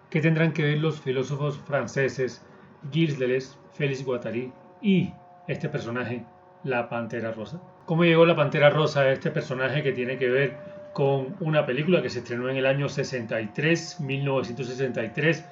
¿Qué tendrán que ver los filósofos franceses Gilles Deleuze, Félix Guattari y este personaje, la Pantera Rosa? ¿Cómo llegó la Pantera Rosa a este personaje que tiene que ver con una película que se estrenó en el año 63, 1963,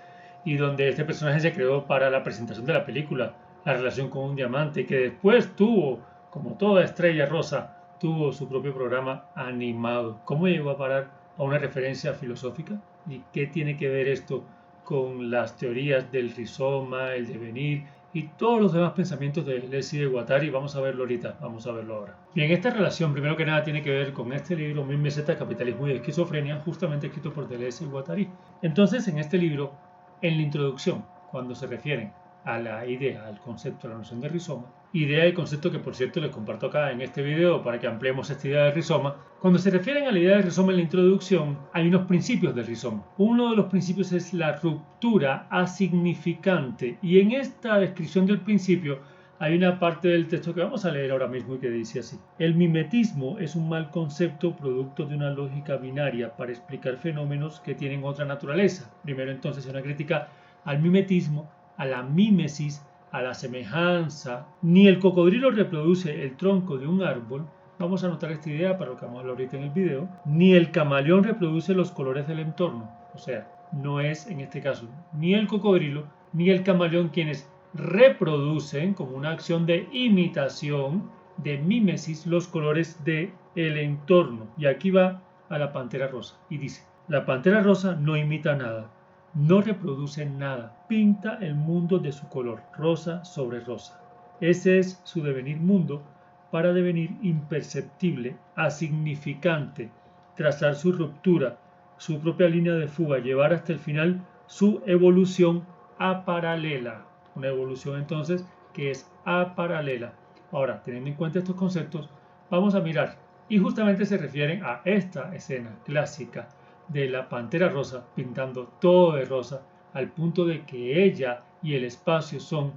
y donde este personaje se creó para la presentación de la película, la relación con un diamante, que después tuvo, como toda estrella rosa, tuvo su propio programa animado? ¿Cómo llegó a parar a una referencia filosófica? ¿Y qué tiene que ver esto con las teorías del rizoma, el devenir y todos los demás pensamientos de Deleuze y de Guattari? Vamos a verlo ahorita, vamos a verlo ahora. Bien, esta relación primero que nada tiene que ver con este libro, 1000 mesetas, capitalismo y esquizofrenia, justamente escrito por Deleuze y Guattari. Entonces, en este libro, en la introducción, cuando se refieren a la idea, al concepto, a la noción de rizoma, idea y concepto que por cierto les comparto acá en este video para que ampliemos esta idea del rizoma. Cuando se refieren a la idea del rizoma en la introducción, hay unos principios del rizoma. Uno de los principios es la ruptura asignificante, y en esta descripción del principio hay una parte del texto que vamos a leer ahora mismo y que dice así: el mimetismo es un mal concepto producto de una lógica binaria para explicar fenómenos que tienen otra naturaleza. Primero entonces una crítica al mimetismo, a la mímesis, a la semejanza. Ni el cocodrilo reproduce el tronco de un árbol, vamos a anotar esta idea para lo que vamos a hablar ahorita en el video, ni el camaleón reproduce los colores del entorno. O sea, no es en este caso ni el cocodrilo ni el camaleón quienes reproducen como una acción de imitación, de mímesis, los colores del entorno. Y aquí va a la Pantera Rosa y dice: la Pantera Rosa no imita nada, no reproduce nada, pinta el mundo de su color, rosa sobre rosa. Ese es su devenir mundo, para devenir imperceptible, asignificante, trazar su ruptura, su propia línea de fuga, llevar hasta el final su evolución aparalela. Una evolución entonces que es aparalela. Ahora, teniendo en cuenta estos conceptos, vamos a mirar, y justamente se refieren a esta escena clásica de la Pantera Rosa pintando todo de rosa, al punto de que ella y el espacio son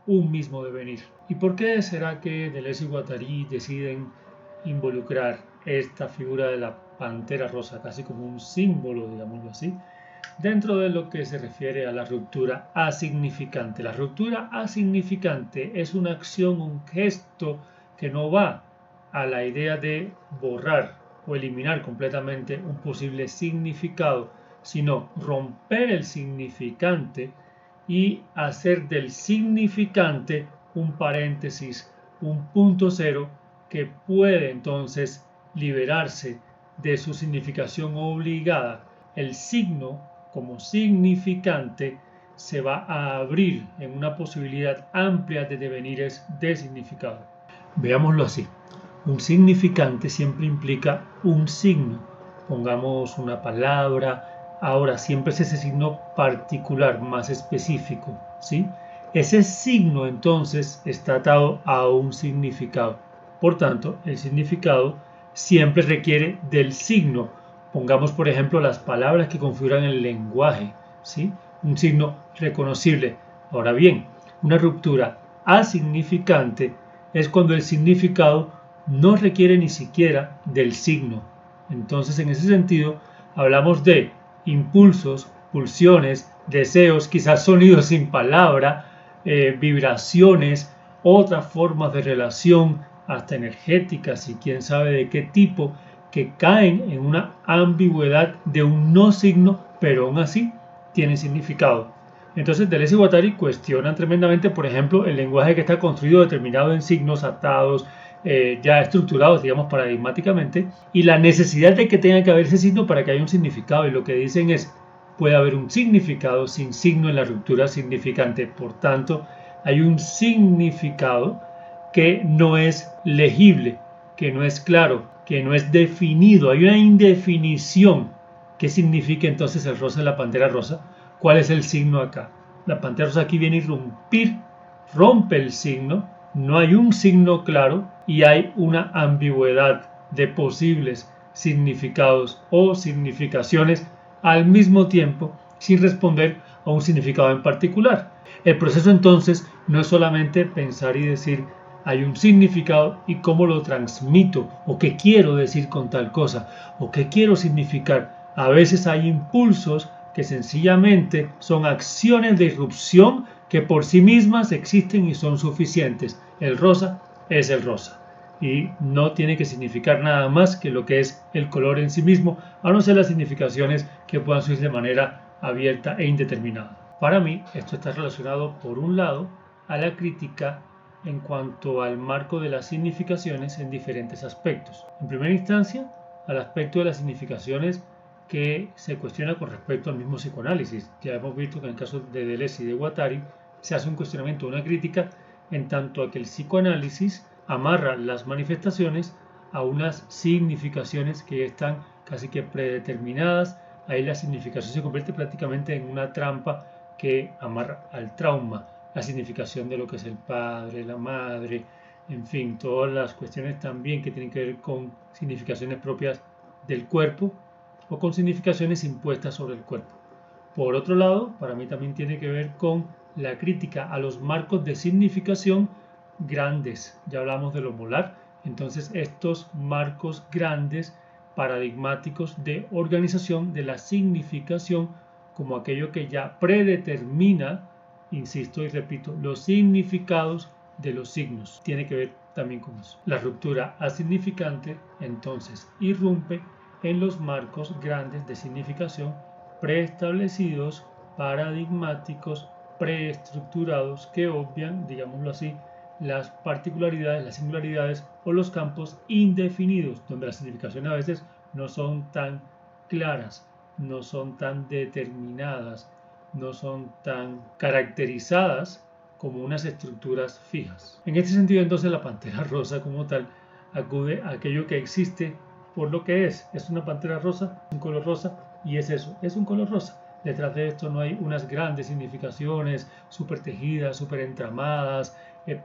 un mismo devenir. ¿Y por qué será que Deleuze y Guattari deciden involucrar esta figura de la Pantera Rosa casi como un símbolo, digámoslo así, dentro de lo que se refiere a la ruptura asignificante? La ruptura asignificante es una acción, un gesto que no va a la idea de borrar o eliminar completamente un posible significado, sino romper el significante y hacer del significante un paréntesis, un punto cero que puede entonces liberarse de su significación obligada. El signo como significante se va a abrir en una posibilidad amplia de devenires de significado. Veámoslo así: un significante siempre implica un signo. Pongamos una palabra. Ahora siempre es ese signo particular, más específico, ¿sí? Ese signo entonces está atado a un significado. Por tanto, el significado siempre requiere del signo. Pongamos, por ejemplo, las palabras que configuran el lenguaje, ¿sí? Un signo reconocible. Ahora bien, una ruptura asignificante es cuando el significado no requiere ni siquiera del signo. Entonces, en ese sentido, hablamos de impulsos, pulsiones, deseos, quizás sonidos sin palabra, vibraciones, otras formas de relación, hasta energéticas y quién sabe de qué tipo, que caen en una ambigüedad de un no signo, pero aún así tienen significado. Entonces Deleuze y Guattari cuestionan tremendamente, por ejemplo, el lenguaje que está construido determinado en signos atados, ya estructurados, digamos, paradigmáticamente, y la necesidad de que tenga que haber ese signo para que haya un significado. Y lo que dicen es: puede haber un significado sin signo en la ruptura significante. Por tanto, hay un significado que no es legible, que no es claro, que no es definido. Hay una indefinición. ¿Qué significa entonces el rosa de la Pantera Rosa? ¿Cuál es el signo acá? La Pantera Rosa aquí viene a irrumpir, rompe el signo, no hay un signo claro y hay una ambigüedad de posibles significados o significaciones al mismo tiempo, sin responder a un significado en particular. El proceso entonces no es solamente pensar y decir hay un significado y cómo lo transmito, o qué quiero decir con tal cosa, o qué quiero significar. A veces hay impulsos que sencillamente son acciones de irrupción que por sí mismas existen y son suficientes. El rosa es el rosa y no tiene que significar nada más que lo que es el color en sí mismo, a no ser las significaciones que puedan surgir de manera abierta e indeterminada. Para mí, esto está relacionado, por un lado, a la crítica en cuanto al marco de las significaciones en diferentes aspectos. En primera instancia, al aspecto de las significaciones que se cuestiona con respecto al mismo psicoanálisis. Ya hemos visto que en el caso de Deleuze y de Guattari se hace un cuestionamiento, una crítica, en tanto a que el psicoanálisis amarra las manifestaciones a unas significaciones que están casi que predeterminadas. Ahí la significación se convierte prácticamente en una trampa que amarra al trauma, la significación de lo que es el padre, la madre, en fin, todas las cuestiones también que tienen que ver con significaciones propias del cuerpo o con significaciones impuestas sobre el cuerpo. Por otro lado, para mí también tiene que ver con la crítica a los marcos de significación grandes. Ya hablamos de lo molar, entonces estos marcos grandes paradigmáticos de organización de la significación como aquello que ya predetermina, insisto y repito, los significados de los signos. Tiene que ver también con eso. La ruptura asignificante entonces irrumpe en los marcos grandes de significación preestablecidos, paradigmáticos, preestructurados que obvian, digámoslo así, las particularidades, las singularidades o los campos indefinidos, donde las significaciones a veces no son tan claras, no son tan determinadas, no son tan caracterizadas como unas estructuras fijas. En este sentido, entonces, la pantera rosa como tal acude a aquello que existe por lo que es una pantera rosa, un color rosa, y es eso, es un color rosa. Detrás de esto no hay unas grandes significaciones súper tejidas, súper entramadas,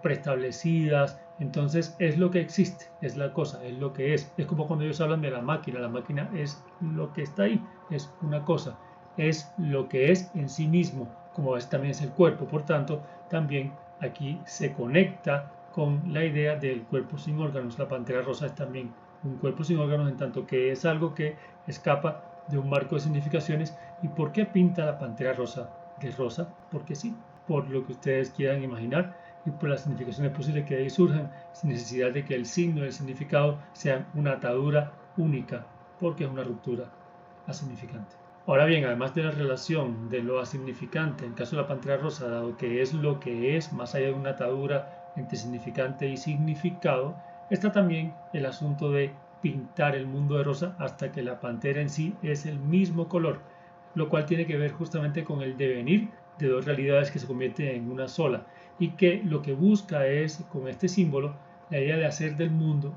preestablecidas. Entonces es lo que existe, es la cosa, es lo que es. Es como cuando ellos hablan de la máquina es lo que está ahí, es una cosa, es lo que es en sí mismo, como es también es el cuerpo. Por tanto, también aquí se conecta con la idea del cuerpo sin órganos. La pantera rosa es también un cuerpo sin órganos, en tanto que es algo que escapa de un marco de significaciones. ¿Y por qué pinta la pantera rosa de rosa? Porque sí, por lo que ustedes quieran imaginar y por las significaciones posibles que de ahí surjan, sin necesidad de que el signo y el significado sean una atadura única, porque es una ruptura asignificante. Ahora bien, además de la relación de lo asignificante en el caso de la pantera rosa, dado que es lo que es, más allá de una atadura entre significante y significado, está también el asunto de pintar el mundo de rosa hasta que la pantera en sí es el mismo color, lo cual tiene que ver justamente con el devenir de dos realidades que se convierten en una sola y que lo que busca es, con este símbolo, la idea de hacer del mundo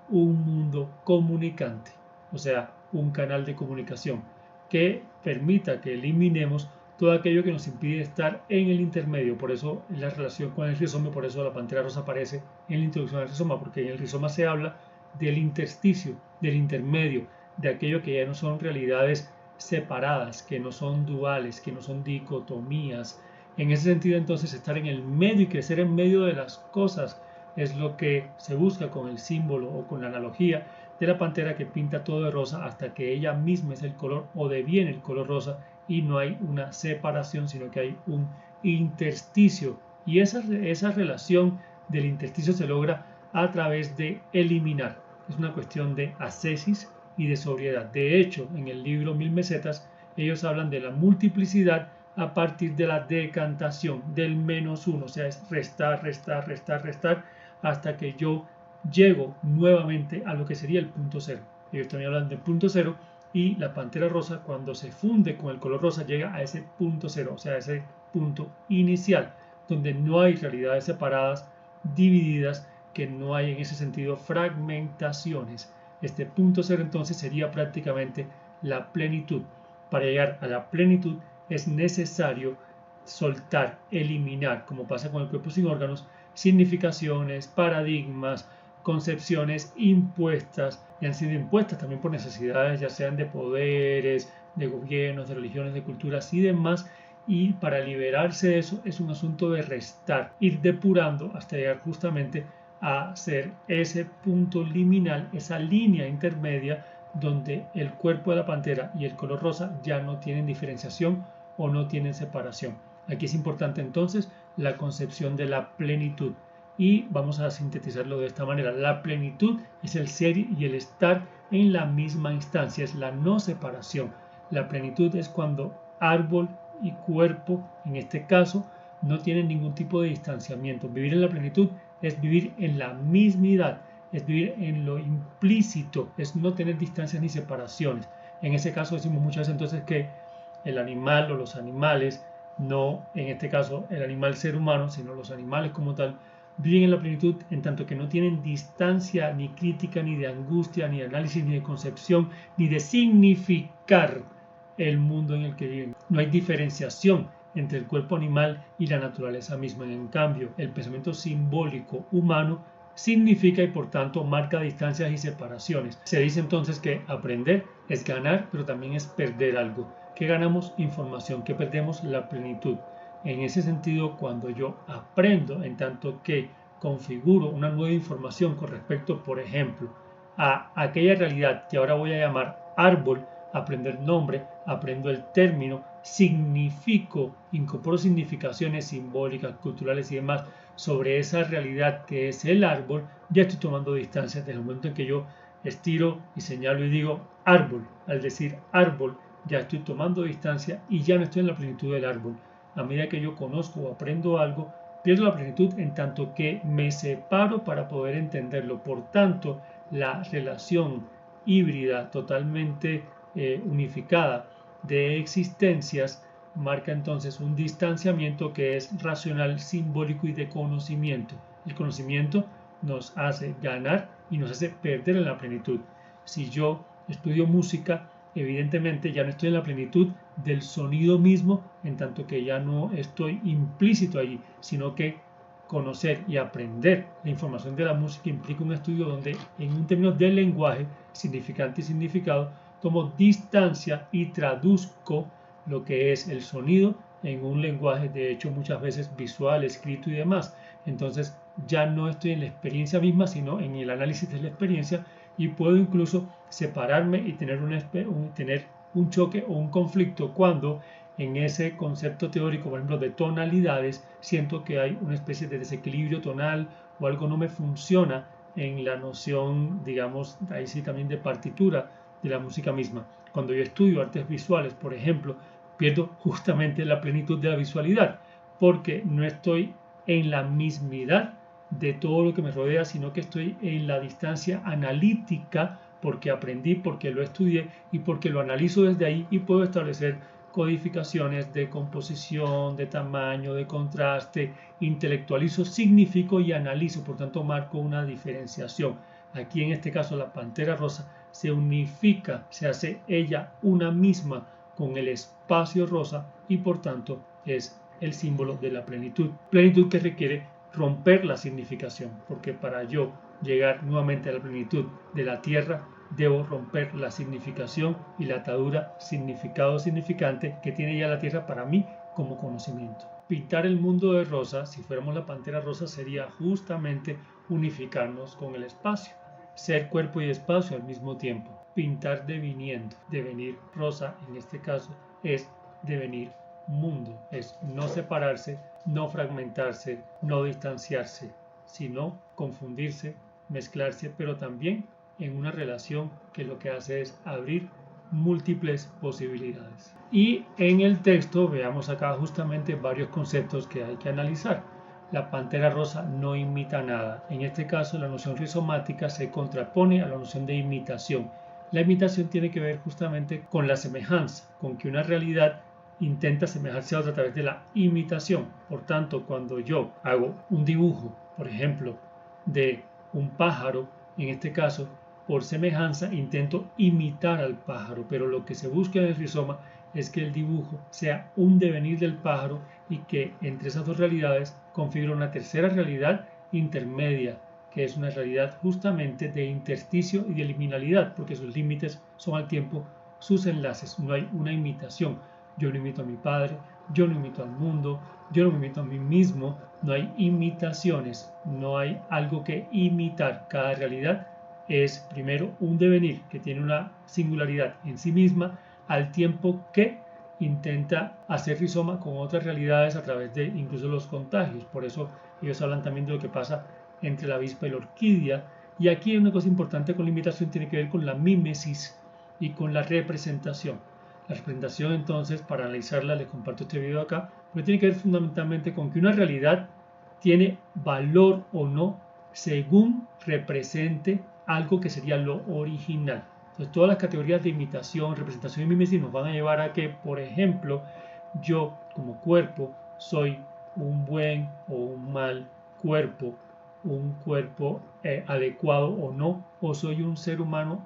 un mundo comunicante, o sea, un canal de comunicación que permita que eliminemos todo aquello que nos impide estar en el intermedio. Por eso la relación con el rizoma, por eso la pantera rosa aparece en la introducción al rizoma, porque en el rizoma se habla del intersticio, del intermedio, de aquello que ya no son realidades separadas, que no son duales, que no son dicotomías. En ese sentido, entonces, estar en el medio y crecer en medio de las cosas es lo que se busca con el símbolo o con la analogía de la pantera que pinta todo de rosa hasta que ella misma es el color o deviene el color rosa y no hay una separación, sino que hay un intersticio. Y esa relación del intersticio se logra a través de eliminar. Es una cuestión de ascesis y de sobriedad. De hecho, en el libro Mil Mesetas, ellos hablan de la multiplicidad a partir de la decantación, del menos uno, o sea, es restar, restar, restar, restar, hasta que yo llego nuevamente a lo que sería el punto cero. Ellos también hablan del punto cero y la pantera rosa, cuando se funde con el color rosa, llega a ese punto cero, o sea, a ese punto inicial, donde no hay realidades separadas, divididas, que no hay en ese sentido fragmentaciones. Este punto cero entonces sería prácticamente la plenitud. Para llegar a la plenitud es necesario soltar, eliminar, como pasa con el cuerpo sin órganos, significaciones, paradigmas, concepciones impuestas, y han sido impuestas también por necesidades, ya sean de poderes, de gobiernos, de religiones, de culturas y demás. Y para liberarse de eso es un asunto de restar, ir depurando hasta llegar justamente a ser ese punto liminal, esa línea intermedia donde el cuerpo de la pantera y el color rosa ya no tienen diferenciación o no tienen separación. Aquí es importante entonces la concepción de la plenitud y vamos a sintetizarlo de esta manera. La plenitud es el ser y el estar en la misma instancia, es la no separación. La plenitud es cuando árbol y cuerpo, en este caso, no tienen ningún tipo de distanciamiento. Vivir en la plenitud es vivir en la mismidad, es vivir en lo implícito, es no tener distancias ni separaciones. En ese caso decimos muchas veces entonces que el animal o los animales, no en este caso el animal ser humano, sino los animales como tal, viven en la plenitud en tanto que no tienen distancia ni crítica, ni de angustia, ni de análisis, ni de concepción, ni de significar el mundo en el que viven. No hay diferenciación entre el cuerpo animal y la naturaleza misma. En cambio, el pensamiento simbólico humano significa y por tanto marca distancias y separaciones. Se dice entonces que aprender es ganar, pero también es perder algo. ¿Qué ganamos? Información. ¿Qué perdemos? La plenitud. En ese sentido, cuando yo aprendo, en tanto que configuro una nueva información con respecto, por ejemplo, a aquella realidad que ahora voy a llamar árbol, aprender nombre, aprendo el término, significo, incorporo significaciones simbólicas, culturales y demás sobre esa realidad que es el árbol, ya estoy tomando distancia desde el momento en que yo estiro y señalo y digo árbol. Al decir árbol, ya estoy tomando distancia y ya no estoy en la plenitud del árbol. A medida que yo conozco o aprendo algo, pierdo la plenitud en tanto que me separo para poder entenderlo. Por tanto, la relación híbrida totalmente unificada de existencias marca entonces un distanciamiento que es racional, simbólico y de conocimiento. El conocimiento nos hace ganar y nos hace perder en la plenitud. Si yo estudio música, evidentemente ya no estoy en la plenitud del sonido mismo, en tanto que ya no estoy implícito allí, sino que conocer y aprender la información de la música implica un estudio donde en un término del lenguaje, significante y significado, tomo distancia y traduzco lo que es el sonido en un lenguaje de hecho muchas veces visual, escrito y demás. Entonces ya no estoy en la experiencia misma, sino en el análisis de la experiencia y puedo incluso separarme y tener un choque o un conflicto cuando en ese concepto teórico, por ejemplo, de tonalidades, siento que hay una especie de desequilibrio tonal o algo no me funciona en la noción, digamos, ahí sí también de partitura de la música misma. Cuando yo estudio artes visuales, por ejemplo, pierdo justamente la plenitud de la visualidad, porque no estoy en la mismidad de todo lo que me rodea, sino que estoy en la distancia analítica porque aprendí, porque lo estudié y porque lo analizo desde ahí y puedo establecer codificaciones de composición, de tamaño, de contraste, intelectualizo, significo y analizo, por tanto marco una diferenciación. Aquí en este caso la pantera rosa se unifica, se hace ella una misma con el espacio rosa y por tanto es el símbolo de la plenitud. Plenitud que requiere romper la significación, porque para yo llegar nuevamente a la plenitud de la tierra, debo romper la significación y la atadura significado-significante que tiene ya la tierra para mí como conocimiento. Pintar el mundo de rosa, si fuéramos la pantera rosa, sería justamente unificarnos con el espacio, ser cuerpo y espacio al mismo tiempo. Pintar deviniendo, devenir rosa en este caso, es devenir mundo, es no separarse, no fragmentarse, no distanciarse, sino confundirse, mezclarse, pero también en una relación que lo que hace es abrir múltiples posibilidades. Y en el texto veamos acá justamente varios conceptos que hay que analizar. La pantera rosa no imita nada. En este caso, la noción rizomática se contrapone a la noción de imitación. La imitación tiene que ver justamente con la semejanza, con que una realidad intenta asemejarse a otra a través de la imitación. Por tanto, cuando yo hago un dibujo, por ejemplo, de un pájaro, en este caso, por semejanza, intento imitar al pájaro, pero lo que se busca en el rizoma es que el dibujo sea un devenir del pájaro y que entre esas dos realidades configure una tercera realidad intermedia, que es una realidad justamente de intersticio y de liminalidad, porque sus límites son al tiempo sus enlaces, no hay una imitación. Yo no imito a mi padre, yo no imito al mundo, yo no me imito a mí mismo, no hay imitaciones, no hay algo que imitar. Cada realidad es primero un devenir que tiene una singularidad en sí misma, al tiempo que intenta hacer rizoma con otras realidades a través de incluso los contagios. Por eso ellos hablan también de lo que pasa entre la avispa y la orquídea. Y aquí hay una cosa importante con la imitación, tiene que ver con la mímesis y con la representación. La representación, entonces, para analizarla, les comparto este video acá, pero tiene que ver fundamentalmente con que una realidad tiene valor o no según represente algo que sería lo original. Entonces, todas las categorías de imitación, representación y mímesis nos van a llevar a que, por ejemplo, yo como cuerpo soy un buen o un mal cuerpo, un cuerpo adecuado o no, o soy un ser humano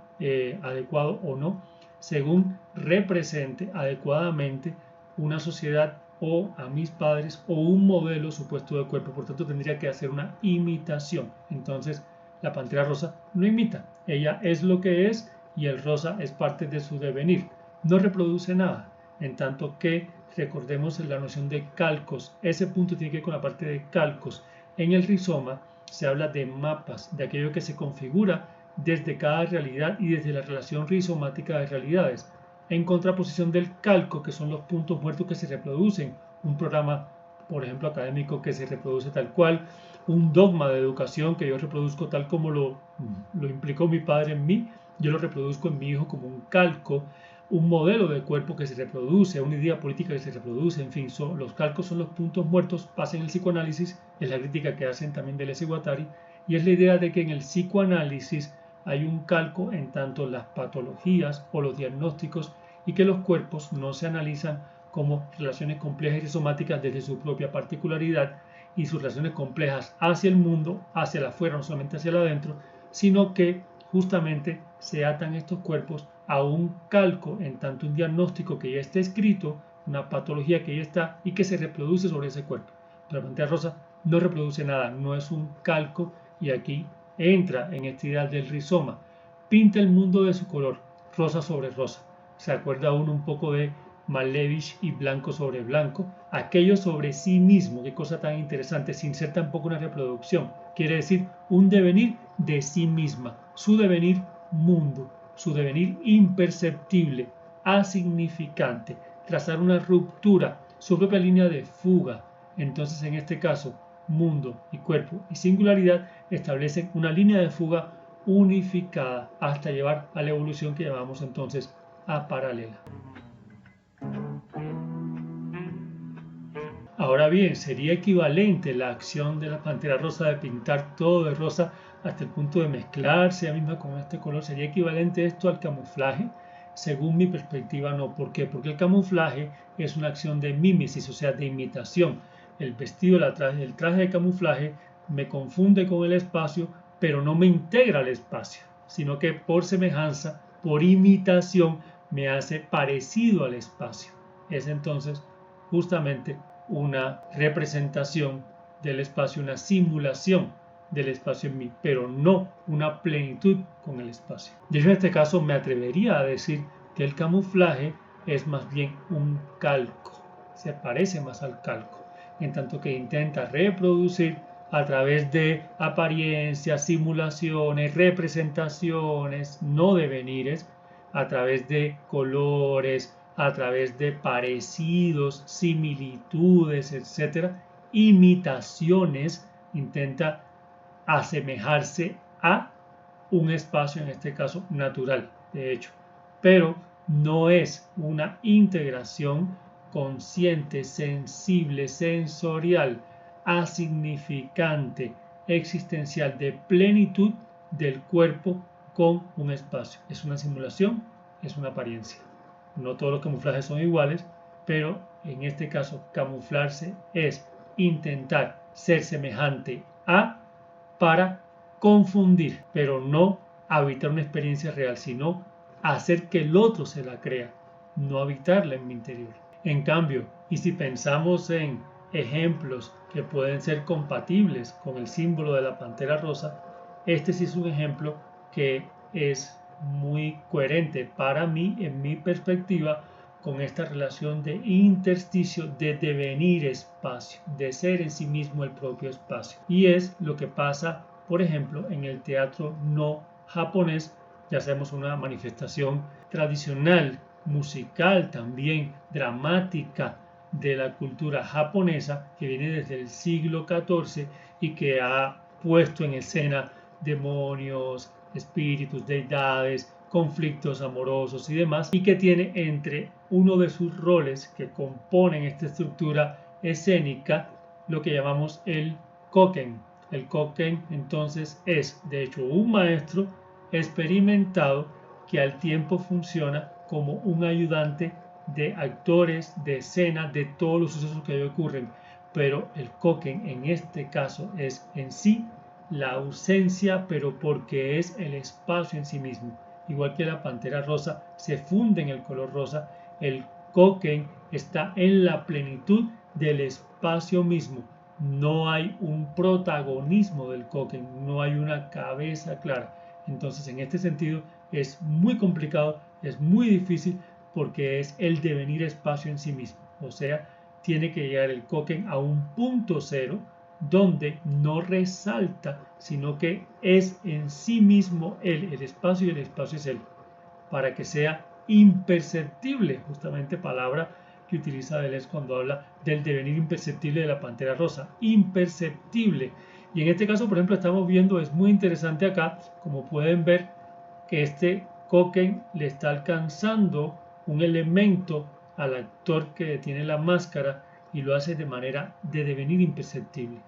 adecuado o no, según represente adecuadamente una sociedad o a mis padres o un modelo supuesto de cuerpo. Por tanto, tendría que hacer una imitación. Entonces, la pantera rosa no imita. Ella es lo que es y el rosa es parte de su devenir. No reproduce nada. En tanto que recordemos la noción de calcos. Ese punto tiene que ver con la parte de calcos. En el rizoma se habla de mapas, de aquello que se configura desde cada realidad y desde la relación rizomática de realidades, en contraposición del calco, que son los puntos muertos que se reproducen. Un programa, por ejemplo, académico que se reproduce tal cual, un dogma de educación que yo reproduzco tal como lo implicó mi padre en mí, yo lo reproduzco en mi hijo como un calco, un modelo de cuerpo que se reproduce, una idea política que se reproduce, en fin, los calcos son los puntos muertos, pasa en el psicoanálisis, es la crítica que hacen también Deleuze y Guattari, y es la idea de que en el psicoanálisis hay un calco en tanto las patologías o los diagnósticos y que los cuerpos no se analizan como relaciones complejas y somáticas desde su propia particularidad y sus relaciones complejas hacia el mundo, hacia el afuera, no solamente hacia el adentro, sino que justamente se atan estos cuerpos a un calco en tanto un diagnóstico que ya está escrito, una patología que ya está y que se reproduce sobre ese cuerpo. Pero la pantera rosa no reproduce nada, no es un calco y aquí entra en esta idea del rizoma. Pinta el mundo de su color, rosa sobre rosa. Se acuerda uno un poco de Malevich y blanco sobre blanco, aquello sobre sí mismo, qué cosa tan interesante, sin ser tampoco una reproducción. Quiere decir un devenir de sí misma, su devenir mundo, su devenir imperceptible, asignificante, trazar una ruptura, su propia línea de fuga. Entonces, en este caso, mundo y cuerpo y singularidad establecen una línea de fuga unificada hasta llevar a la evolución que llamamos entonces a paralela. Ahora bien, sería equivalente la acción de la pantera rosa de pintar todo de rosa hasta el punto de mezclarse ella misma con este color. ¿Sería equivalente esto al camuflaje? Según mi perspectiva, no. ¿Por qué? Porque el camuflaje es una acción de mímesis, o sea, de imitación. El vestido, el traje de camuflaje me confunde con el espacio, pero no me integra al espacio, sino que por semejanza, por imitación, me hace parecido al espacio. Es entonces justamente una representación del espacio, una simulación del espacio en mí, pero no una plenitud con el espacio. De hecho, en este caso me atrevería a decir que el camuflaje es más bien un calco, se parece más al calco, en tanto que intenta reproducir a través de apariencias, simulaciones, representaciones, no devenires, a través de colores, a través de parecidos, similitudes, etc., imitaciones, intenta asemejarse a un espacio, en este caso natural, de hecho, pero no es una integración consciente, sensible, sensorial, asignificante, existencial, de plenitud del cuerpo con un espacio. Es una simulación, es una apariencia. No todos los camuflajes son iguales, pero en este caso camuflarse es intentar ser semejante a para confundir, pero no habitar una experiencia real, sino hacer que el otro se la crea, no habitarla en mi interior. En cambio, y si pensamos en ejemplos que pueden ser compatibles con el símbolo de la pantera rosa, este sí es un ejemplo que es muy coherente para mí, en mi perspectiva, con esta relación de intersticio, de devenir espacio, de ser en sí mismo el propio espacio. Y es lo que pasa, por ejemplo, en el teatro no japonés, ya sabemos una manifestación tradicional, musical también, dramática de la cultura japonesa que viene desde el siglo XIV y que ha puesto en escena demonios, espíritus, deidades, conflictos amorosos y demás, y que tiene entre uno de sus roles que componen esta estructura escénica lo que llamamos el koken. El koken entonces es de hecho un maestro experimentado que al tiempo funciona como un ayudante de actores, de escena, de todos los sucesos que hoy ocurren. Pero el koken en este caso es en sí la ausencia, pero porque es el espacio en sí mismo. Igual que la pantera rosa se funde en el color rosa, el koken está en la plenitud del espacio mismo. No hay un protagonismo del koken, no hay una cabeza clara. Entonces, en este sentido, es muy complicado, es muy difícil porque es el devenir espacio en sí mismo. O sea, tiene que llegar el koken a un punto cero donde no resalta, sino que es en sí mismo él, el espacio y el espacio es él, para que sea imperceptible, justamente palabra que utiliza Deleuze cuando habla del devenir imperceptible de la pantera rosa, imperceptible. Y en este caso, por ejemplo, estamos viendo, es muy interesante acá, como pueden ver, que este koken le está alcanzando un elemento al actor que tiene la máscara y lo hace de manera de devenir imperceptible.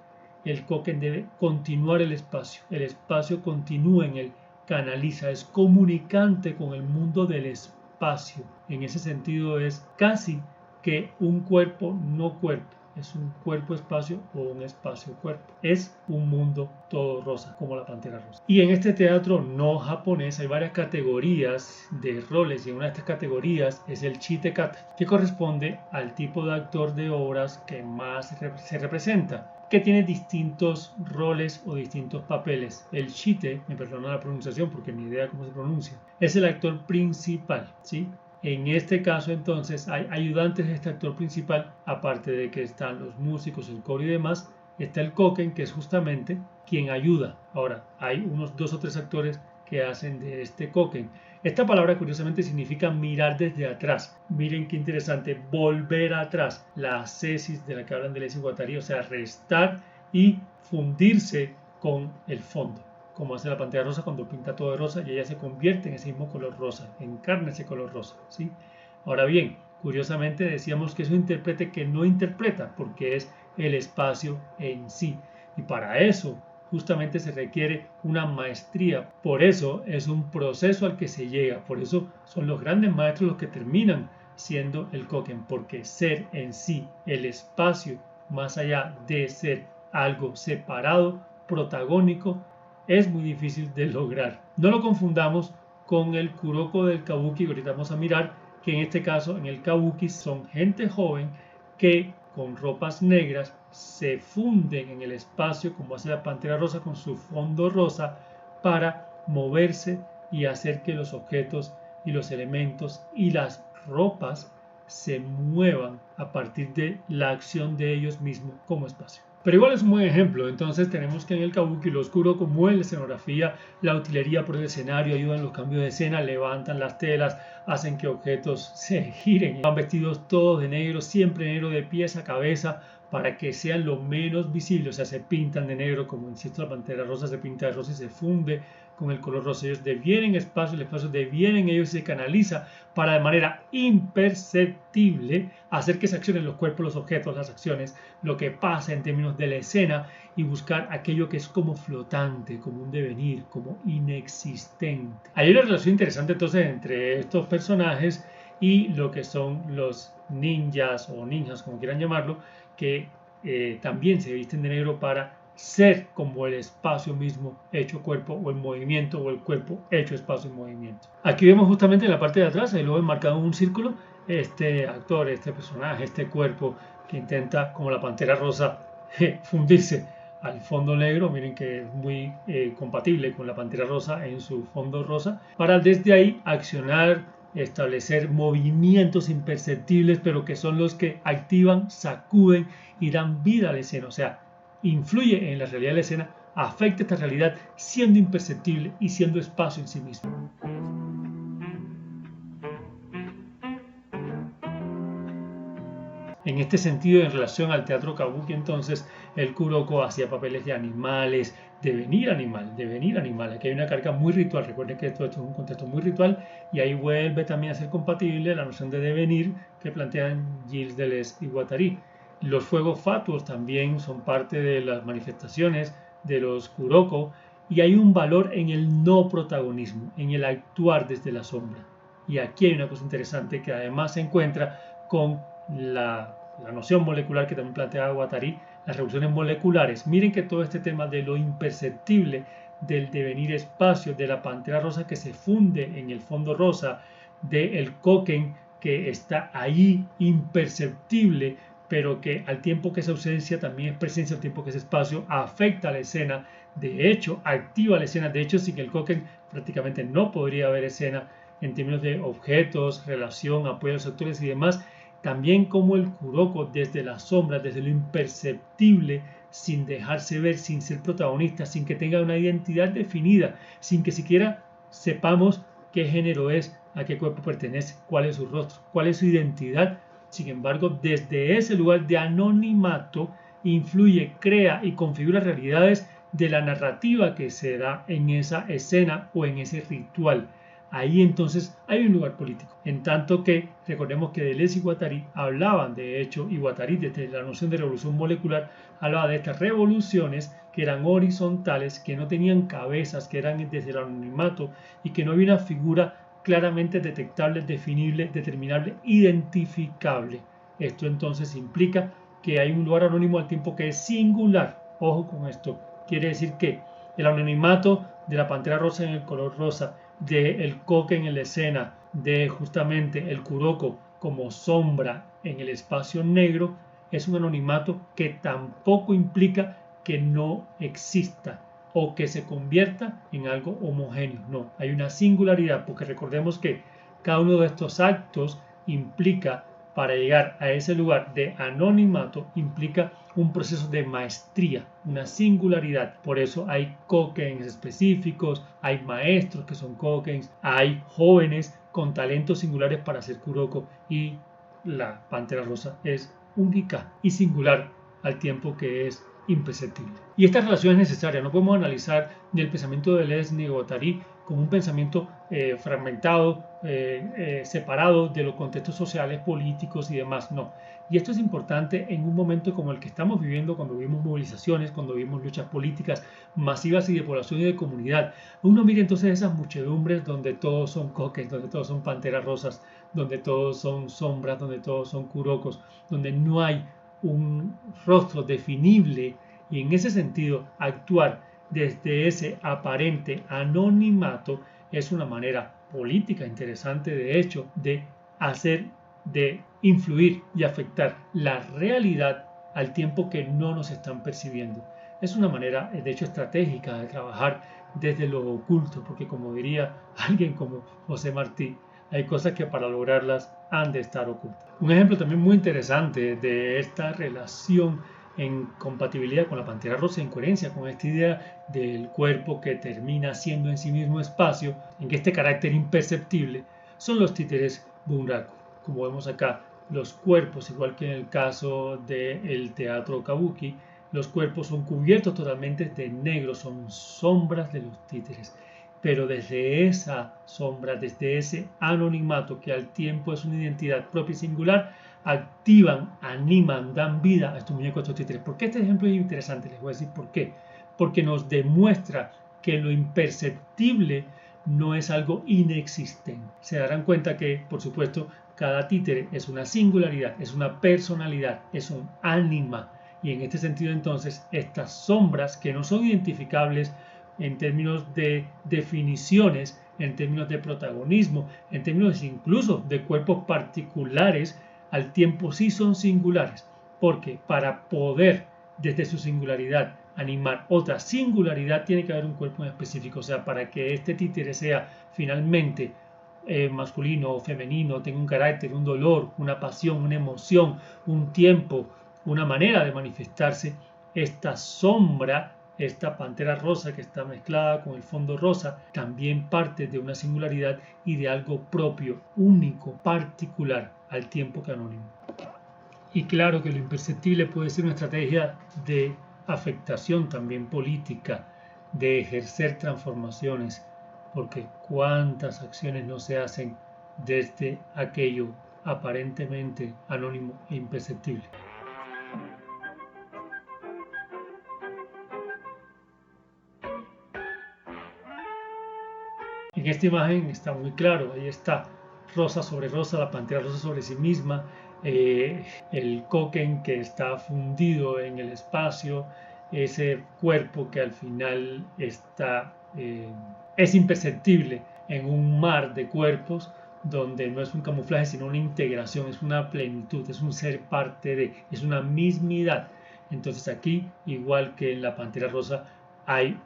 El koken debe continuar el espacio continúa en él, canaliza, es comunicante con el mundo del espacio. En ese sentido es casi que un cuerpo no cuerpo, es un cuerpo-espacio o un espacio-cuerpo. Es un mundo todo rosa, como la pantera rosa. Y en este teatro no japonés hay varias categorías de roles y una de estas categorías es el chitekata, que corresponde al tipo de actor de obras que más se representa, que tiene distintos roles o distintos papeles. El chite, me perdona la pronunciación porque ni idea cómo se pronuncia, es el actor principal, ¿sí? En este caso entonces hay ayudantes de este actor principal, aparte de que están los músicos, el coro y demás, está el koken, que es justamente quien ayuda. Ahora, hay unos 2 o 3 actores que hacen de este koken. Esta palabra curiosamente significa mirar desde atrás. Miren qué interesante, volver atrás. La ascesis de la que hablan de Deleuze y Guattari, o sea, restar y fundirse con el fondo, como hace la pantera rosa cuando pinta todo de rosa y ella se convierte en ese mismo color rosa, encarna ese color rosa, ¿sí? Ahora bien, curiosamente decíamos que es un intérprete que no interpreta porque es el espacio en sí, y para eso justamente se requiere una maestría, por eso es un proceso al que se llega, por eso son los grandes maestros los que terminan siendo el koken, porque ser en sí el espacio, más allá de ser algo separado, protagónico, es muy difícil de lograr. No lo confundamos con el kuroko del kabuki, que ahorita vamos a mirar, que en este caso en el kabuki son gente joven que con ropas negras se funden en el espacio como hace la pantera rosa con su fondo rosa para moverse y hacer que los objetos y los elementos y las ropas se muevan a partir de la acción de ellos mismos como espacio. Pero igual es un buen ejemplo, entonces tenemos que en el kabuki lo oscuro como en la escenografía, la utilería por el escenario, ayudan los cambios de escena, levantan las telas, hacen que objetos se giren, van vestidos todos de negro, siempre negro de pies a cabeza, para que sean lo menos visibles, o sea, se pintan de negro, como insisto, la pantera rosa se pinta de rosa y se funde con el color rosa. Ellos devienen espacio, el espacio devienen ellos y se canaliza para de manera imperceptible hacer que se accionen los cuerpos, los objetos, las acciones, lo que pasa en términos de la escena y buscar aquello que es como flotante, como un devenir, como inexistente. Hay una relación interesante entonces entre estos personajes y lo que son los ninjas o ninjas, como quieran llamarlo, que también se visten de negro para ser como el espacio mismo hecho cuerpo o el movimiento o el cuerpo hecho espacio y movimiento. Aquí vemos justamente en la parte de atrás, ahí lo ven marcado en un círculo, este actor, este personaje, este cuerpo que intenta, como la pantera rosa, fundirse al fondo negro. Miren que es muy compatible con la pantera rosa en su fondo rosa, para desde ahí accionar, establecer movimientos imperceptibles, pero que son los que activan, sacuden y dan vida a la escena. O sea, influye en la realidad de la escena, afecta esta realidad siendo imperceptible y siendo espacio en sí mismo. En este sentido, en relación al teatro kabuki, entonces, el Kuroko hacía papeles de animales, devenir animal. Aquí hay una carga muy ritual. Recuerden que esto es un contexto muy ritual y ahí vuelve también a ser compatible la noción de devenir que plantean Gilles Deleuze y Guattari. Los fuegos fatuos también son parte de las manifestaciones de los Kuroko y hay un valor en el no protagonismo, en el actuar desde la sombra. Y aquí hay una cosa interesante que además se encuentra con la noción molecular que también planteaba Guattari, las revoluciones moleculares. Miren que todo este tema de lo imperceptible, del devenir espacio, de la pantera rosa que se funde en el fondo rosa, del koken que está ahí imperceptible, pero que al tiempo que es ausencia también es presencia, al tiempo que es espacio, afecta a la escena, de hecho activa la escena, de hecho sin el koken prácticamente no podría haber escena en términos de objetos, relación, apoyo a los actores y demás. También como el Kuroko desde la sombra, desde lo imperceptible, sin dejarse ver, sin ser protagonista, sin que tenga una identidad definida, sin que siquiera sepamos qué género es, a qué cuerpo pertenece, cuál es su rostro, cuál es su identidad. Sin embargo, desde ese lugar de anonimato, influye, crea y configura realidades de la narrativa que se da en esa escena o en ese ritual. Ahí entonces hay un lugar político. En tanto que recordemos que Deleuze y Guattari hablaban, de hecho, y Guattari desde la noción de revolución molecular hablaba de estas revoluciones que eran horizontales, que no tenían cabezas, que eran desde el anonimato y que no había una figura claramente detectable, definible, determinable, identificable. Esto entonces implica que hay un lugar anónimo al tiempo que es singular. Ojo con esto. Quiere decir que el anonimato de la pantera rosa en el color rosa, del koken en la escena, de justamente el Kuroko como sombra en el espacio negro, es un anonimato que tampoco implica que no exista o que se convierta en algo homogéneo. No, hay una singularidad, porque recordemos que cada uno de estos actos implica, para llegar a ese lugar de anonimato, implica un proceso de maestría, una singularidad. Por eso hay kokens específicos, hay maestros que son kokens, hay jóvenes con talentos singulares para hacer Kuroko y la pantera rosa es única y singular al tiempo que es imperceptible. Y esta relación es necesaria. No podemos analizar ni el pensamiento de Deleuze ni Guattari como un pensamiento fragmentado, separado de los contextos sociales, políticos y demás. No. Y esto es importante en un momento como el que estamos viviendo, cuando vivimos movilizaciones, cuando vivimos luchas políticas masivas y de población y de comunidad. Uno mira entonces esas muchedumbres donde todos son kokens, donde todos son panteras rosas, donde todos son sombras, donde todos son kurokos, donde no hay un rostro definible, y en ese sentido actuar desde ese aparente anonimato es una manera política interesante, de hecho, de hacer, de influir y afectar la realidad al tiempo que no nos están percibiendo. Es una manera, de hecho, estratégica de trabajar desde lo oculto, porque como diría alguien como José Martí, hay cosas que para lograrlas han de estar ocultas. Un ejemplo también muy interesante de esta relación en compatibilidad con la pantera rosa, en coherencia con esta idea del cuerpo que termina siendo en sí mismo espacio, en que este carácter imperceptible, son los títeres bunraku. Como vemos acá, los cuerpos, igual que en el caso del teatro kabuki, los cuerpos son cubiertos totalmente de negro, son sombras de los títeres. Pero desde esa sombra, desde ese anonimato que al tiempo es una identidad propia y singular, activan, animan, dan vida a estos muñecos, a estos títeres. ¿Por qué este ejemplo es interesante? Les voy a decir por qué. Porque nos demuestra que lo imperceptible no es algo inexistente. Se darán cuenta que, por supuesto, cada títere es una singularidad, es una personalidad, es un ánima. Y en este sentido, entonces, estas sombras que no son identificables en términos de definiciones, en términos de protagonismo, en términos incluso de cuerpos particulares, al tiempo sí son singulares, porque para poder desde su singularidad animar otra singularidad tiene que haber un cuerpo en específico. O sea, para que este títere sea finalmente masculino o femenino, tenga un carácter, un dolor, una pasión, una emoción, un tiempo, una manera de manifestarse, esta sombra esta pantera rosa que está mezclada con el fondo rosa también parte de una singularidad y de algo propio, único, particular, al tiempo que anónimo. Y claro que lo imperceptible puede ser una estrategia de afectación también política, de ejercer transformaciones, porque cuántas acciones no se hacen desde aquello aparentemente anónimo e imperceptible. En esta imagen está muy claro, ahí está rosa sobre rosa, la pantera rosa sobre sí misma, el Koken que está fundido en el espacio, ese cuerpo que al final es imperceptible en un mar de cuerpos donde no es un camuflaje sino una integración, es una plenitud, es un ser parte de, es una mismidad. Entonces aquí, igual que en la pantera rosa, hay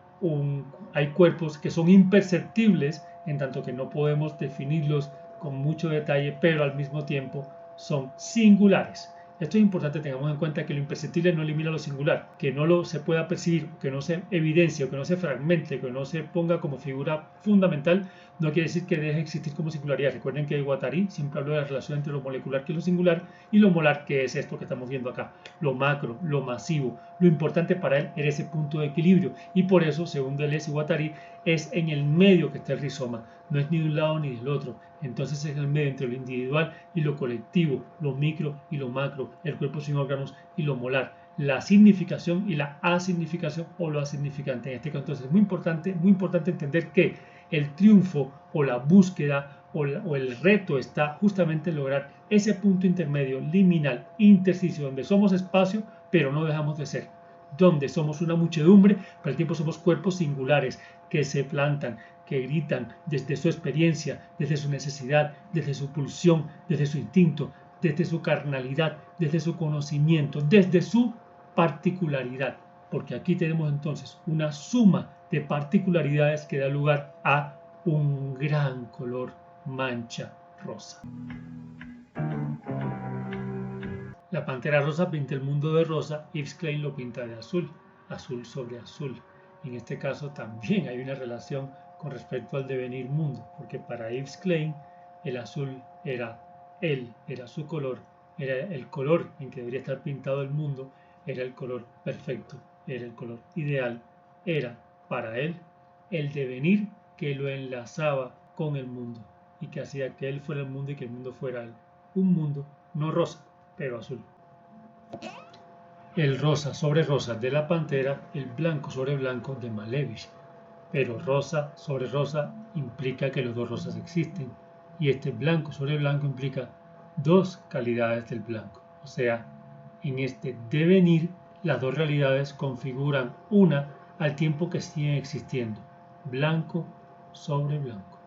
cuerpos que son imperceptibles en tanto que no podemos definirlos con mucho detalle, pero al mismo tiempo son singulares. Esto es importante, tengamos en cuenta que lo imperceptible no elimina lo singular, que no lo se pueda percibir, que no se evidencie, que no se fragmente, que no se ponga como figura fundamental, no quiere decir que deje de existir como singularidad. Recuerden que Guattari siempre habló de la relación entre lo molecular, que es lo singular, y lo molar, que es esto que estamos viendo acá, lo macro, lo masivo. Lo importante para él era ese punto de equilibrio, y por eso, según Deleuze y Guattari, es en el medio que está el rizoma, no es ni de un lado ni del otro. Entonces es el medio entre lo individual y lo colectivo, lo micro y lo macro, el cuerpo sin órganos y lo molar, la significación y la asignificación o lo asignificante. En este caso, entonces es muy importante entender que el triunfo o la búsqueda o el reto está justamente en lograr ese punto intermedio, liminal, intersticio, donde somos espacio, pero no dejamos de ser, donde somos una muchedumbre, pero al tiempo somos cuerpos singulares que se plantan, que gritan desde su experiencia, desde su necesidad, desde su pulsión, desde su instinto, desde su carnalidad, desde su conocimiento, desde su particularidad. Porque aquí tenemos entonces una suma de particularidades que da lugar a un gran color mancha rosa. La pantera rosa pinta el mundo de rosa, Yves Klein lo pinta de azul, azul sobre azul. En este caso también hay una relación con respecto al devenir mundo, porque para Yves Klein el azul era él, era su color, era el color en que debería estar pintado el mundo, era el color perfecto, era el color ideal, era para él el devenir que lo enlazaba con el mundo y que hacía que él fuera el mundo y que el mundo fuera él. Un mundo no rosa, pero azul. El rosa sobre rosa de la pantera, el blanco sobre blanco de Malevich. Pero rosa sobre rosa implica que los dos rosas existen, y este blanco sobre blanco implica dos calidades del blanco. O sea, en este devenir, las dos realidades configuran una al tiempo que siguen existiendo, blanco sobre blanco.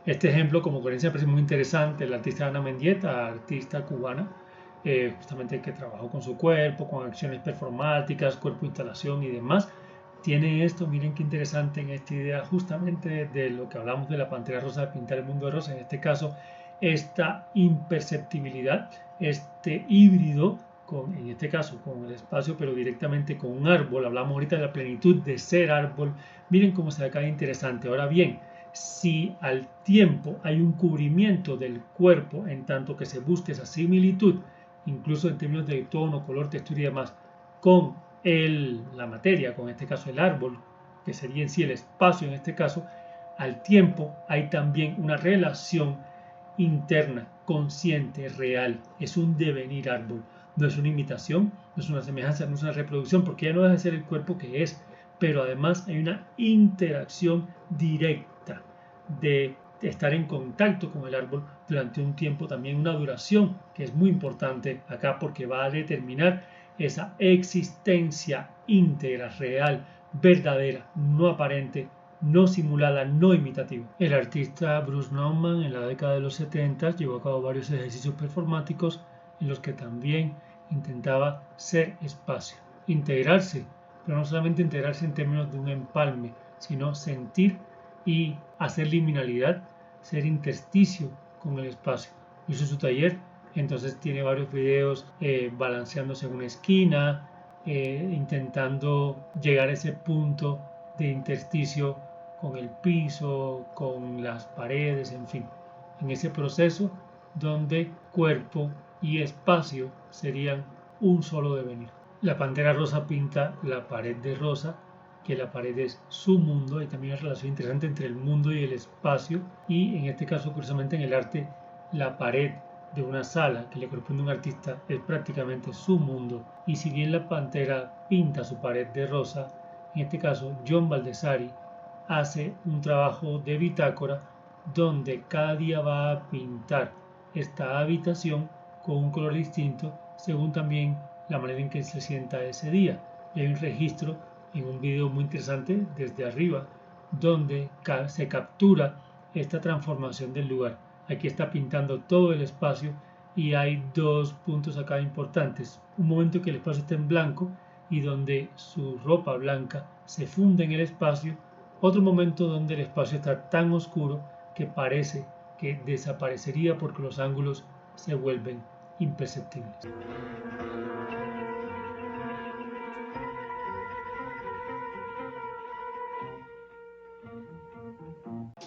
Este ejemplo, como coherencia, me parece muy interesante. La artista Ana Mendieta, artista cubana, justamente que trabajó con su cuerpo, con acciones performáticas, cuerpo instalación y demás, tiene esto, miren qué interesante en esta idea justamente de lo que hablamos de la pantera rosa, de pintar el mundo de rosa, en este caso, esta imperceptibilidad, este híbrido, en este caso con el espacio, pero directamente con un árbol. Hablamos ahorita de la plenitud de ser árbol. Miren cómo se acá interesante. Ahora bien, si al tiempo hay un cubrimiento del cuerpo en tanto que se busque esa similitud, incluso en términos de tono, color, textura y demás, con la materia, con este caso el árbol, que sería en sí el espacio en este caso, al tiempo hay también una relación interna, consciente, real, es un devenir árbol, no es una imitación, no es una semejanza, no es una reproducción, porque ya no deja de ser el cuerpo que es, pero además hay una interacción directa de estar en contacto con el árbol durante un tiempo, también una duración que es muy importante acá porque va a determinar esa existencia íntegra, real, verdadera, no aparente, no simulada, no imitativa. El artista Bruce Nauman en la década de los 70 llevó a cabo varios ejercicios performáticos en los que también intentaba ser espacio, integrarse, pero no solamente integrarse en términos de un empalme, sino sentir y hacer liminalidad, ser intersticio con el espacio. Hizo su taller, entonces tiene varios videos balanceándose en una esquina, intentando llegar a ese punto de intersticio con el piso, con las paredes, en fin, en ese proceso donde cuerpo y espacio serían un solo devenir. La Pantera Rosa pinta la pared de rosa, que la pared es su mundo. Hay también una relación interesante entre el mundo y el espacio, y en este caso, curiosamente, en el arte, la pared de una sala que le corresponde a un artista es prácticamente su mundo. Y si bien la Pantera pinta su pared de rosa, en este caso John Baldessari hace un trabajo de bitácora donde cada día va a pintar esta habitación con un color distinto según también la manera en que se sienta ese día. Y hay un registro en un video muy interesante desde arriba donde se captura esta transformación del lugar. Aquí está pintando todo el espacio y hay dos puntos acá importantes. Un momento que el espacio está en blanco y donde su ropa blanca se funde en el espacio. Otro momento donde el espacio está tan oscuro que parece que desaparecería porque los ángulos se vuelven imperceptibles.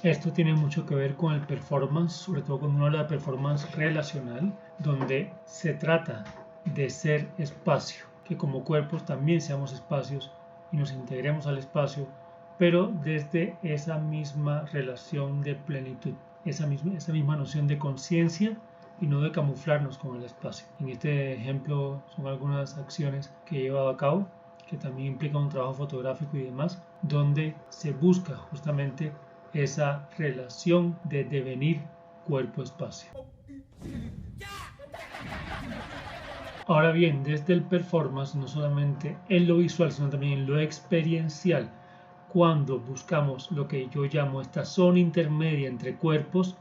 Esto tiene mucho que ver con el performance, sobre todo cuando uno habla de performance relacional, donde se trata de ser espacio, que como cuerpos también seamos espacios y nos integremos al espacio, pero desde esa misma relación de plenitud, esa misma noción de conciencia y no de camuflarnos con el espacio. En este ejemplo son algunas acciones que he llevado a cabo, que también implican un trabajo fotográfico y demás, donde se busca justamente esa relación de devenir cuerpo-espacio. Ahora bien, desde el performance, no solamente en lo visual, sino también en lo experiencial, cuando buscamos lo que yo llamo esta zona intermedia entre cuerpos,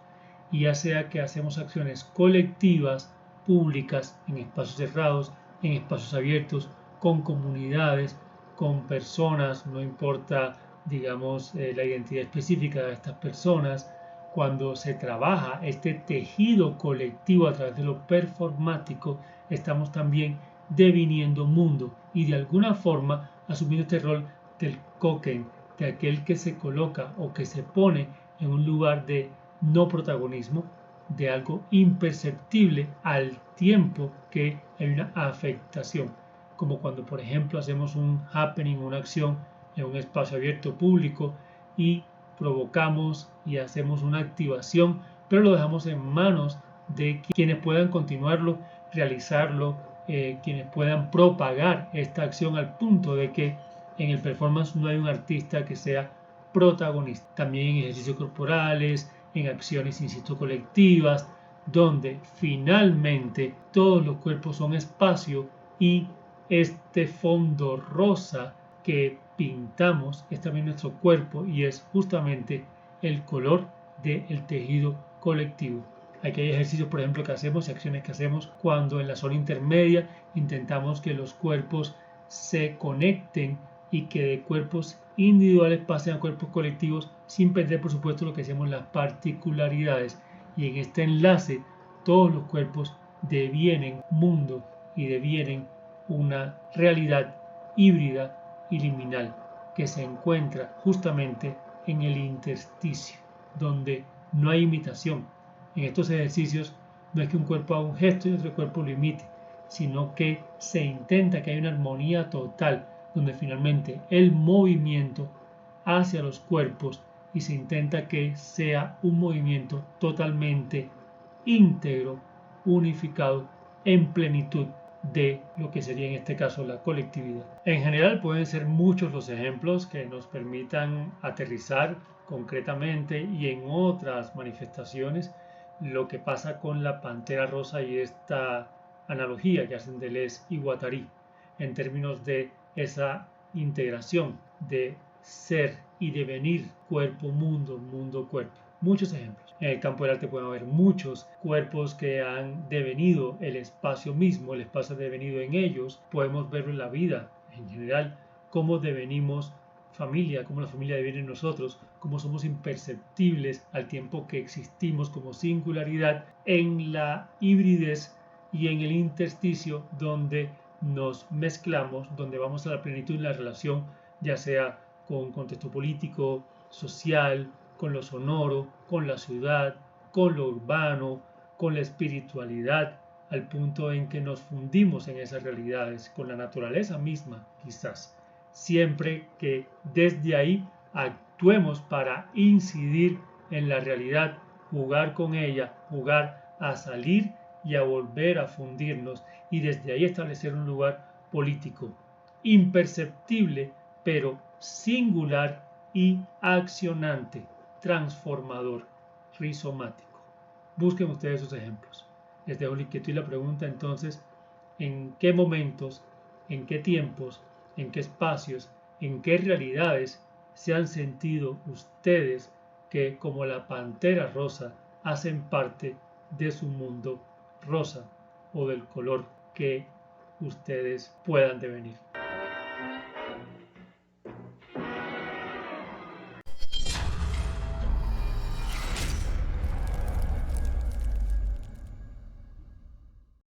y ya sea que hacemos acciones colectivas, públicas, en espacios cerrados, en espacios abiertos, con comunidades, con personas, no importa, digamos, la identidad específica de estas personas, cuando se trabaja este tejido colectivo a través de lo performático, estamos también deviniendo mundo y de alguna forma asumiendo este rol del Koken, de aquel que se coloca o que se pone en un lugar de no protagonismo, de algo imperceptible al tiempo que hay una afectación, como cuando por ejemplo hacemos un happening, una acción en un espacio abierto público y provocamos y hacemos una activación, pero lo dejamos en manos de quienes puedan continuarlo, realizarlo, quienes puedan propagar esta acción al punto de que en el performance no hay un artista que sea protagonista. También en ejercicios corporales, en acciones, insisto, colectivas, donde finalmente todos los cuerpos son espacio y este fondo rosa que pintamos es también nuestro cuerpo y es justamente el color del tejido colectivo. Aquí hay ejercicios, por ejemplo, que hacemos y acciones que hacemos cuando en la zona intermedia intentamos que los cuerpos se conecten y que de cuerpos individuales pasen a cuerpos colectivos sin perder, por supuesto, lo que decíamos, las particularidades. Y en este enlace todos los cuerpos devienen mundo y devienen una realidad híbrida y liminal que se encuentra justamente en el intersticio, donde no hay imitación. En estos ejercicios no es que un cuerpo haga un gesto y otro cuerpo lo imite, sino que se intenta que haya una armonía total, donde finalmente el movimiento hacia los cuerpos y se intenta que sea un movimiento totalmente íntegro, unificado, en plenitud de lo que sería en este caso la colectividad. En general pueden ser muchos los ejemplos que nos permitan aterrizar concretamente y en otras manifestaciones lo que pasa con la Pantera Rosa y esta analogía que hacen Deleuze y Guattari en términos de esa integración de ser y devenir cuerpo, mundo, mundo, cuerpo. Muchos ejemplos. En el campo del arte pueden haber muchos cuerpos que han devenido el espacio mismo, el espacio ha devenido en ellos. Podemos verlo en la vida en general, cómo devenimos familia, cómo la familia deviene en nosotros, cómo somos imperceptibles al tiempo que existimos como singularidad en la hibridez y en el intersticio donde nos mezclamos, donde vamos a la plenitud en la relación, ya sea con contexto político, social, con lo sonoro, con la ciudad, con lo urbano, con la espiritualidad, al punto en que nos fundimos en esas realidades, con la naturaleza misma quizás, siempre que desde ahí actuemos para incidir en la realidad, jugar con ella, jugar a salir y a volver a fundirnos y desde ahí establecer un lugar político imperceptible pero singular y accionante, transformador, rizomático. Busquen ustedes sus ejemplos. Les dejo la inquietud y la pregunta entonces, ¿en qué momentos, en qué tiempos, en qué espacios, en qué realidades se han sentido ustedes que, como la pantera rosa, hacen parte de su mundo rosa o del color que ustedes puedan devenir?